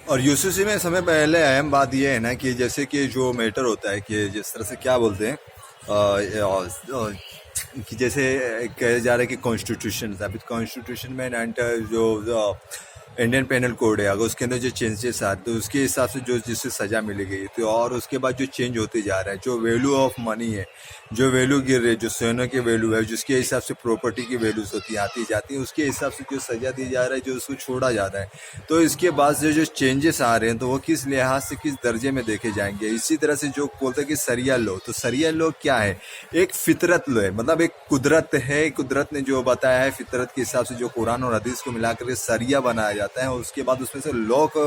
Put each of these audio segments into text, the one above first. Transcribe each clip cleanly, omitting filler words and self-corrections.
और यूसीसी में समय पहले अहम बात यह है ना कि जैसे कि जो मैटर होता है कि जिस तरह से क्या बोलते हैं कि जैसे कहा जा रहा है कि कॉन्स्टिट्यूशन अभी कॉन्स्टिट्यूशन में जो इंडियन पेनल कोड है, अगर उसके अंदर जो चेंजेस आते तो उसके हिसाब से जो जिससे सज़ा मिलेगी तो और उसके बाद जो चेंज होते जा रहा है, जो वैल्यू ऑफ मनी है, जो वैल्यू गिर रही है, जो सोने की वैल्यू है, जिसके हिसाब से प्रॉपर्टी की वैल्यूज होती है आती जाती है, उसके हिसाब से जो सज़ा दी जा रहा है, जो उसको छोड़ा जा रहा है, तो इसके बाद से जो चेंजेस आ रहे हैं तो वो किस लिहाज से किस दर्जे में देखे जाएंगे। इसी तरह से जो बोलते हैं कि सरिया लो, तो सरिया लो क्या है? एक फितरत लो है, मतलब एक कुदरत है, कुदरत ने जो बताया है फितरत के हिसाब से जो कुरान और हदीस को मिलाकर सरिया बनाया जाता है और उसके बाद उसमें से लॉ को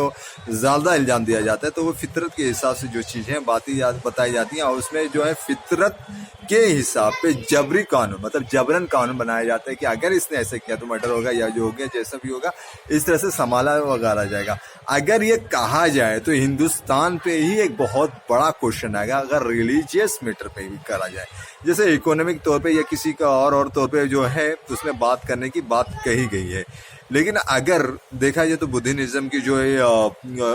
ज़्यादा इल्जाम दिया जाता है। तो वो फितरत के हिसाब से जो चीज़ें बताई जाती हैं और उसमें जो है फितरत के हिसाब पे जबरी कानून, मतलब जबरन कानून बनाया जाता है कि अगर इसने ऐसे किया तो मर्डर होगा या जो हो गया जैसा भी होगा इस तरह से संभाला वगाड़ा जाएगा। अगर ये कहा जाए तो हिंदुस्तान पे ही एक बहुत बड़ा क्वेश्चन आएगा अगर रिलीजियस मैटर पे भी करा जाए, जैसे इकोनॉमिक तौर पे या किसी का और तौर पे जो है उसमें बात करने की बात कही गई है। लेकिन अगर देखा जाए तो बुद्धिज्म की जो है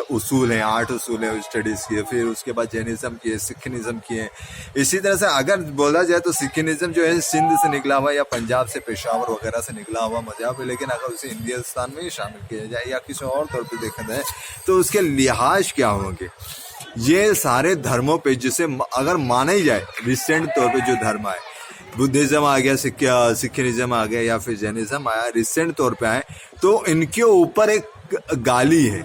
उसूल हैं, 8 उसूल हैं स्टडीज़ के, फिर उसके बाद जैनिज्म की है, सिखनिज्म की है। इसी तरह से अगर बोला जाए तो सिखनिज्म जो है सिंध से निकला हुआ या पंजाब से पेशावर वगैरह से निकला हुआ मजहब है, लेकिन अगर उसे हिंदुस्तान में ही शामिल किया जाए या किसी और तौर पर देखा जाए तो उसके लिहाज क्या होंगे। ये सारे धर्मों पे जिसे अगर माना ही जाए रिसेंट तौर पे जो धर्म है, बुद्धिज्म आ गया, सिखिज्म आ गया या फिर जैनिज्म आया, रिसेंट तौर पे आए, तो इनके ऊपर एक गाली है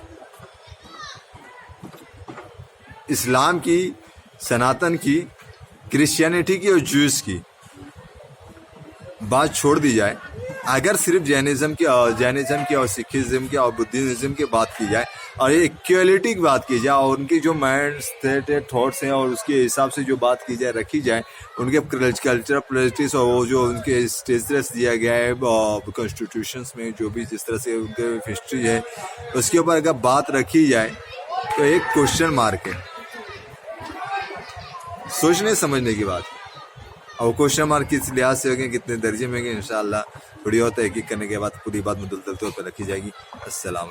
इस्लाम की, सनातन की, क्रिश्चियनिटी की और जूस की। बात छोड़ दी जाए, अगर सिर्फ जैनिज्म की और सिखिज्म की और बुद्धिज्म की बात की जाए और ये इक्वलिटी की बात की जाए और उनकी जो माइंड सेट थॉट्स हैं और उसके हिसाब से जो बात की जाए रखी जाए, उनके कल्चरल प्रैक्टिस और वो जो उनके स्टेटस दिया गया है कॉन्स्टिट्यूशंस में, जो भी जिस तरह से उनके हिस्ट्री है उसके ऊपर अगर बात रखी जाए तो एक क्वेश्चन मार्क है, सोचने समझने की बात। और क्वेश्चन मार्क किस लिहाज से होंगे, कितने दर्जे में होंगे, इंशाअल्लाह वीडियो तहकीक करने के बाद पूरी बात मुदल्लल तौर पर रखी जाएगी। अस्सलाम।